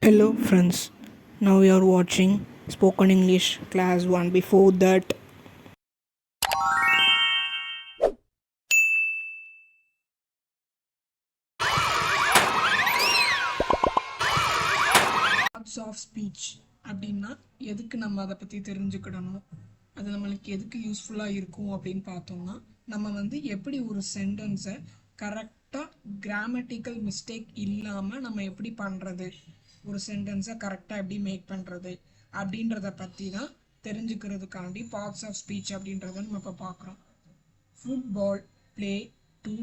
Hello, friends. Now you are watching Spoken English Class 1. Before that, parts of speech அப்படின்னா எதுக்கு நம்ம அதை பற்றி தெரிஞ்சுக்கிடணும், அது நம்மளுக்கு எதுக்கு யூஸ்ஃபுல்லாக இருக்கும் அப்படின்னு பார்த்தோம்னா, நம்ம எப்படி ஒரு சென்டென்ஸை கரெக்டாக கிராமட்டிக்கல் மிஸ்டேக் இல்லாமல் நம்ம எப்படி பண்ணுறது, ஒரு சென்டென்ஸை கரெக்டாக எப்படி மேக் பண்ணுறது அப்படின்றத பற்றி தான் தெரிஞ்சுக்கிறதுக்காண்டி பார்ட்ஸ் ஆஃப் ஸ்பீச் அப்படின்றத நம்ம இப்போ பார்க்குறோம். Football play to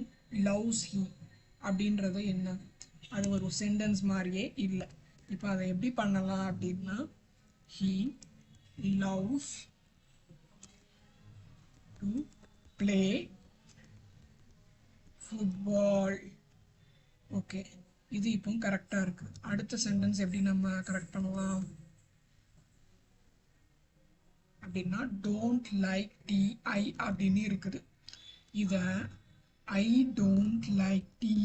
loves he அப்படின்றது என்ன? அது ஒரு சென்டென்ஸ் மாதிரியே இல்லை. இப்போ அதை எப்படி பண்ணலாம் அப்படின்னா, he loves to play football. Okay, இது இப்போ கரெக்டாக இருக்குது. அடுத்த சென்டென்ஸ் எப்படி நம்ம கரெக்ட் பண்ணலாம் அப்படின்னா, டோன்ட் லைக் டீ ஐ அப்படின்னு இருக்குது. இதை I don't like tea,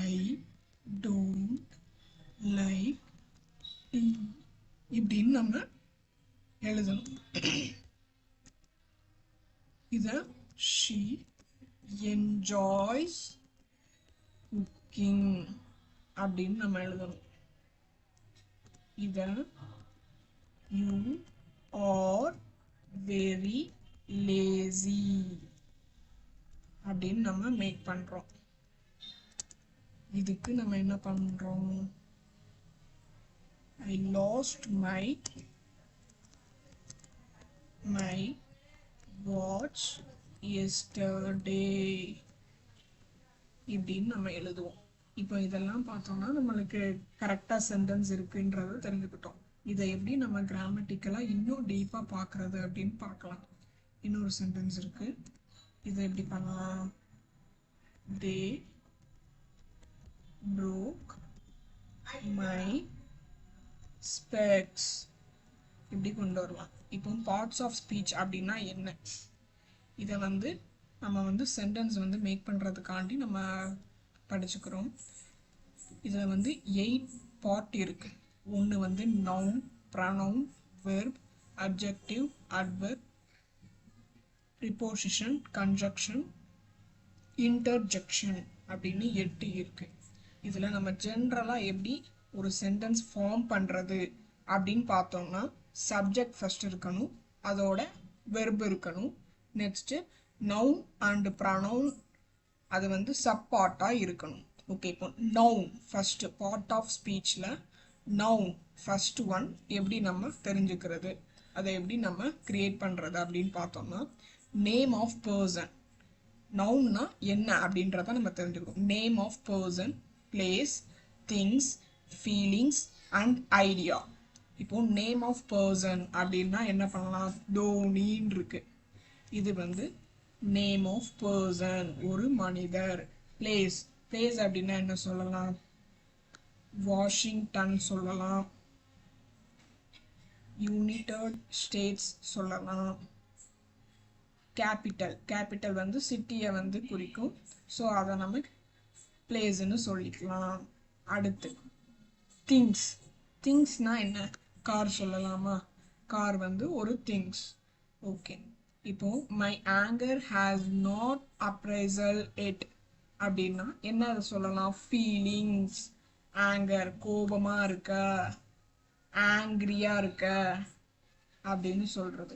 I don't like tea இப்படின்னு நம்ம எழுதணும். இதை ஷீ என்ஜாய்ஸ் குக்கிங் அப்படின்னு நம்ம எழுதணும். இதை யூ ஆர் வெரி லேசி அப்படின்னு நம்ம மேக் பண்றோம். இதுக்கு நம்ம என்ன பண்றோம்? I lost my watch yesterday இப்படின்னு நம்ம எழுதுவோம். இப்போ இதெல்லாம் பார்த்தோம்னா நம்மளுக்கு கரெக்டாக சென்டென்ஸ் இருக்குன்றதை தெரிஞ்சுக்கிட்டோம். இதை எப்படி நம்ம கிராமட்டிக்கலாக இன்னும் டீப்பாக பார்க்குறது அப்படின்னு பார்க்கலாம். இன்னொரு சென்டென்ஸ் இருக்கு, இதை எப்படி பண்ணலாம்? தே broke my specs இப்படி கொண்டு வரலாம். இப்போ பார்ட்ஸ் ஆஃப் ஸ்பீச் அப்படின்னா என்ன? இதை நம்ம சென்டென்ஸ் மேக் பண்ணுறதுக்காண்டி நம்ம படிச்சுக்கிறோம். இதில் 8 பார்ட் இருக்கு. ஒன்று noun, pronoun, verb, adjective, adverb, preposition, conjunction, interjection அப்படின்னு 8 இருக்கு. இதில் நம்ம ஜென்ரலாக எப்படி ஒரு சென்டென்ஸ் ஃபார்ம் பண்ணுறது அப்படின்னு பார்த்தோம்னா, சப்ஜெக்ட் ஃபர்ஸ்ட் இருக்கணும், அதோட வெர்ப் இருக்கணும், நெக்ஸ்ட்டு நவுன் அண்ட் ப்ரனவுன் அது சப் பார்ட்டாக இருக்கணும். ஓகே, இப்போ நவுன் ஃபர்ஸ்ட் பார்ட் ஆஃப் ஸ்பீச்சில் நவுன் ஃபர்ஸ்ட் ஒன் எப்படி நம்ம தெரிஞ்சுக்கிறது, அதை எப்படி நம்ம கிரியேட் பண்ணுறது அப்படின்னு பார்த்தோம்னா, நேம் ஆஃப் பர்சன். நவுன்னா என்ன அப்படின்றத நம்ம தெரிஞ்சுக்கணும். Name of person, place, things, feelings and idea. இப்போ நேம் ஆஃப் பர்சன் அப்படின்னா என்ன பண்ணலாம்? தோனின்னு இருக்கு. இது நேம் ஆஃப் பர்சன், ஒரு மனிதர். பிளேஸ், பிளேஸ் அப்படின்னா என்ன சொல்லலாம்? வாஷிங்டன் சொல்லலாம், யுனைடெட் ஸ்டேட்ஸ் சொல்லலாம். கேபிட்டல், கேபிட்டல் சிட்டியை குறிக்கும். ஸோ அதை நம்ம பிளேஸ்ன்னு சொல்லிக்கலாம். அடுத்து திங்ஸ், திங்ஸ்னா என்ன? கார் சொல்லலாமா? கார் ஒரு திங்ஸ். ஓகே, இப்போ my anger has not appraisal it அப்படின்னா என்ன அதை சொல்லலாம்? ஃபீலிங்ஸ். ஆங்கர், கோபமா இருக்க, ஆங்கிரியா இருக்க அப்படின்னு சொல்றது.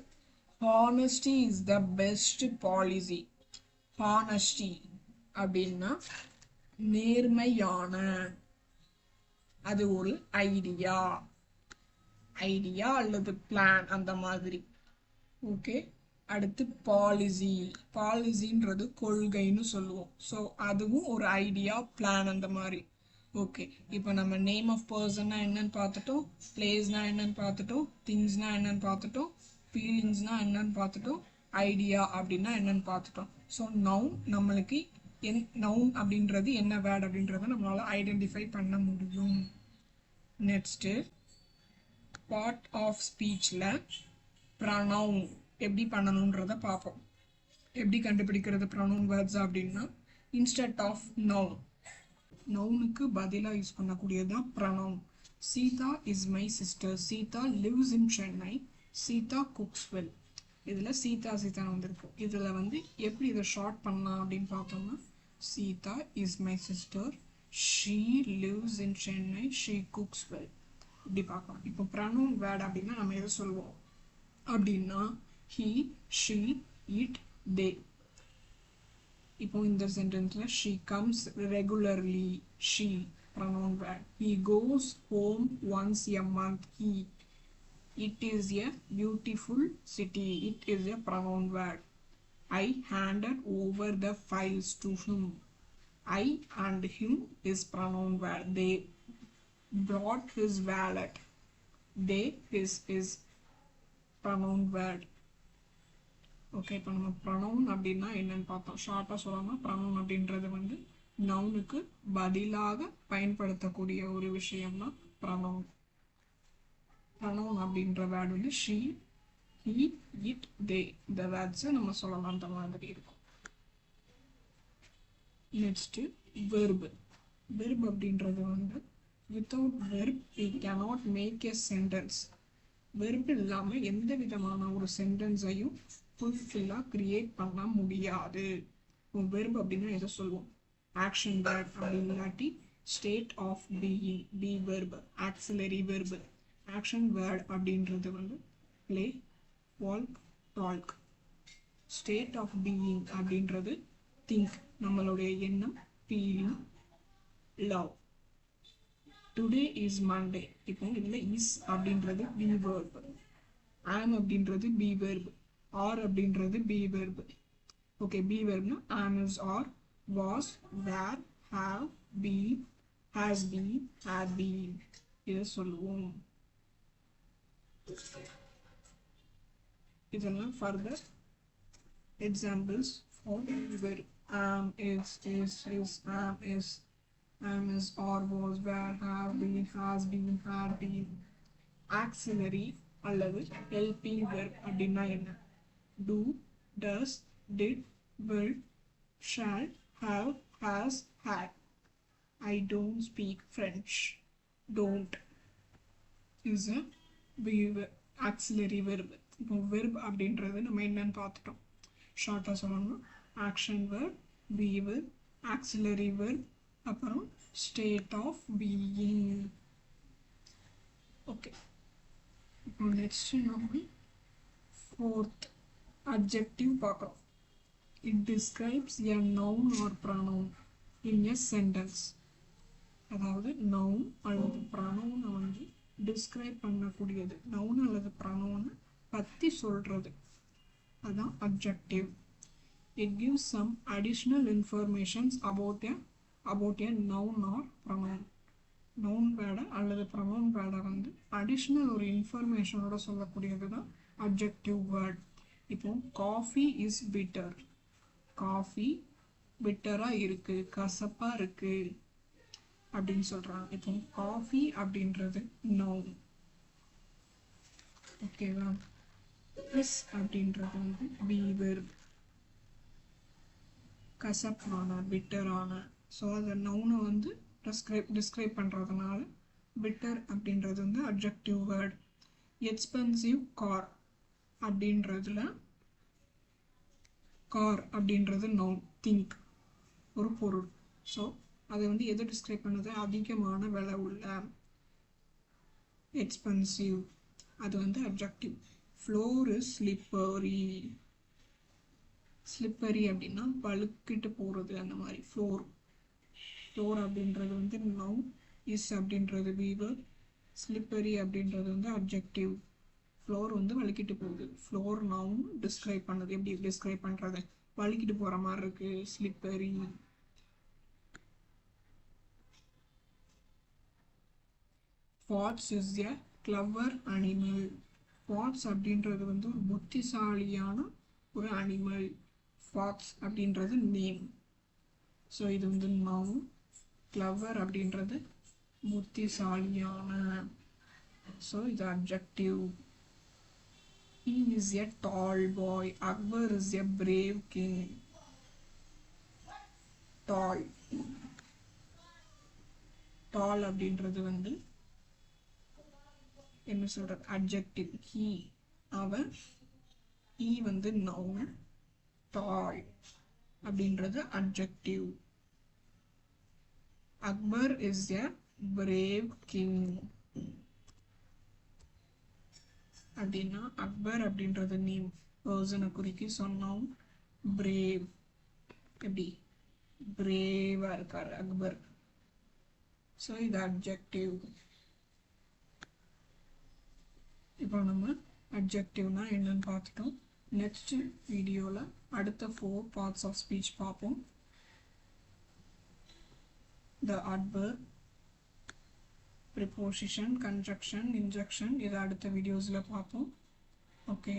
Honesty is the best policy. Honesty அப்படின்னா நேர்மையான, அது ஒரு ஐடியா, ஐடியா அல்லது பிளான் அந்த மாதிரி. ஓகே, அடுத்து பாலிசி. பாலிசின்றது கொள்கைன்னு சொல்லுவோம். ஸோ அதுவும் ஒரு ஐடியா, பிளான் அந்த மாதிரி. ஓகே, இப்போ நம்ம நேம் ஆஃப் பர்சன்னா என்னன்னு பார்த்துட்டோம், பிளேஸ்னா என்னன்னு பார்த்துட்டோம், திங்ஸ்னா என்னன்னு பார்த்துட்டோம், ஃபீலிங்ஸ்னா என்னன்னு பார்த்துட்டோம், ஐடியா அப்படின்னா என்னன்னு பார்த்துட்டோம். ஸோ நவுன் நம்மளுக்கு நவுன் அப்படின்றது என்ன வேர்ட் அப்படின்றத நம்மளால ஐடென்டிஃபை பண்ண முடியும். நெக்ஸ்ட்டு பார்ட் ஆஃப் ஸ்பீச்சில் ப்ரனவுன் எப்படி பண்ணணுன்றத பார்ப்போம். எப்படி கண்டுபிடிக்கிறது ப்ரனவுன் வேர்ட்ஸ் அப்படின்னா, இன்ஸ்டெட் ஆஃப் நவுன், நவுனுக்கு பதிலாக யூஸ் பண்ணக்கூடியது தான் pronoun. Sita is my sister. Sita lives in Chennai. Sita cooks well. இதில் சீதா சீதா வந்திருக்கு. இதில் வந்து எப்படி இதை ஷார்ட் பண்ணலாம் அப்படின்னு பார்த்தோம்னா, Sita is my sister, she lives in Chennai, she cooks well, இப்படி பார்க்கலாம். இப்போ ப்ரனவுன் வேர்ட் அப்படின்னா நம்ம எதை சொல்லுவோம் அப்படின்னா, ஹீ, ஷீ, இட், தே. இப்போ இந்த சென்டென்ஸில் she comes regularly, she pronoun word. He goes home once a month, he. It is a beautiful city. It is a pronoun word. I handed over the files to him. I and him is pronoun word. They brought his wallet. They is pronoun word. Okay, இப்போ நம்ம pronoun அப்படின்னா என்னன்னு பார்த்தோம். ஷார்ட்டாக சொல்லணும்னா pronoun அப்படின்றது வந்து நவுனுக்கு பதிலாக பயன்படுத்தக்கூடிய ஒரு விஷயம் தான் ப்ரனவுன். ப்ரனவுன் அப்படின்ற வேர்டு வந்து ஷீ, ஹீ, இட், தே. இந்த வேர்ட்ஸை நம்ம சொல்லலாம், அந்த மாதிரி இருக்கும். Next verb. வெர்ப் அப்படின்றது வந்து without verb we cannot make a sentence. Verb இல்லாமல் எந்த விதமான ஒரு சென்டென்ஸையும் ஃபுல்ஃபில்லாக கிரியேட் பண்ண முடியாது. வெர்ப் அப்படின்னா எதை சொல்லுவோம்? ஆக்ஷன் வேர்ட் அப்படி இல்லாட்டி state of being, be verb, auxiliary verb. Action word அப்படின்றது வந்து play, walk, talk. State of being அப்படின்றது திங்க், நம்மளுடைய எண்ணம், feeling, love. Today is Monday. இப்போ இதில் இஸ் அப்படின்றது பி வெர்ப், ஆம் அப்படின்றது பி வெர்ப், ஆர் அப்படின்றது பி வெர்ப். ஓகே, பி வெர்ப்னா am, is, are, was, were, have, been, has been, had been, இதை சொல்லுவோம். இதெல்லாம் further examples for verb. Am, is, am, is, or, was, were, have been, has been, had been. Auxiliary அல்லது helping verb அப்படின்னா என்ன? Do, does, did, will, shall, have, has, had. I don't speak French. Don't is a auxiliary verb. இப்போ verb அப்படின்றது நம்ம என்னன்னு பார்த்துட்டோம். ஷார்ட்டாக சொல்லணும்னா action verb, B verb, auxiliary verb, அப்புறம் ஸ்டேட் ஆஃப் பீயிங். ஓகே, இப்போ நெக்ஸ்ட் நம்ம ஃபோர்த் அட்ஜெக்டிவ் பார்க்குறோம். It describes a noun or pronoun in a sentence. அதாவது நவுன் அல்லது ப்ரனவுனை வந்து டிஸ்கிரைப் பண்ணக்கூடியது, நவுன் அல்லது ப்ரனவுனை பற்றி சொல்கிறது, அதுதான் adjective. It gives some additional informations about a noun or pronoun. Noun வேர்டை அல்லது ப்ரனவுன் வேர்டை வந்து அடிஷ்னல் ஒரு இன்ஃபர்மேஷனோட சொல்லக்கூடியது தான் அப்ஜெக்டிவ் வேர்ட். இப்போ காஃபி இஸ் பிட்டர். காஃபி பிட்டராக இருக்குது, கசப்பாக இருக்குது அப்படின்னு சொல்கிறாங்க. இப்போ காஃபி அப்படின்றது நவுன். ஓகேவா? இஸ் அப்படின்றது வந்து பி வெர்ப், கசப்பான, பிட்டரான. ஸோ அதை நவுனை வந்து டிஸ்கிரைப் பண்ணுறதுனால பிட்டர் அப்படின்றது வந்து அப்ஜெக்டிவ் வேர்ட். எக்ஸ்பென்சிவ் கார் அப்படின்றதுல கார் அப்படின்றது நவுன், திங்க், ஒரு பொருள். ஸோ அதை வந்து எதை டிஸ்கிரைப் பண்ணுது? அதிகமான விலை உள்ள, எக்ஸ்பென்சிவ், அது வந்து objective. Floor is slippery. Slippery அப்படின்னா பழுக்கிட்டு போகிறது, அந்த மாதிரி ஃப்ளோர். ஃப்ளோர் அப்படின்றது வந்து நவுன், இஸ் அப்படின்றது வீவர், ஸ்லிப்பரி அப்படின்றது வந்து அப்ஜெக்டிவ். ஃப்ளோர் வந்து வழுக்கிட்டு போகுது, ஃப்ளோர் நவுன் டிஸ்கிரைப் பண்ணுது. எப்படி டிஸ்கிரைப் பண்ணுறது? வழுக்கிட்டு போகிற மாதிரி இருக்குது, slippery. Fox is a clever animal. Fox அப்படின்றது வந்து ஒரு புத்திசாலியான ஒரு அனிமல். ஃபாக்ஸ் அப்படின்றது நேம். ஸோ இது வந்து நவுன். கிளவர் அப்படின்றது புத்திசாலியான. ஸோ இது objective. He is a tall boy. Akbar is a brave king. Tall. Tall அப்படின்றது வந்து என்ன சொல்றது adjective. he அவன், he வந்து noun, tall அப்படின்றது adjective. Akbar is a brave king அப்படின்னா அக்பர் அப்படின்றது நேம் பர்சனை குறிக்கி சொன்னோம். பிரேவ் எப்படி பிரேவா இருக்காரு அக்பர். ஸோ இது அப்ஜெக்டிவ். இப்போ நம்ம அப்ஜெக்டிவ்னா என்னன்னு பார்த்துட்டோம். நெக்ஸ்ட் வீடியோவில் அடுத்த 4 parts ஆஃப் ஸ்பீச் பார்ப்போம். த adverb, preposition, conjunction, injunction, இதை அடுத்த வீடியோஸில் பார்ப்போம். ஓகே.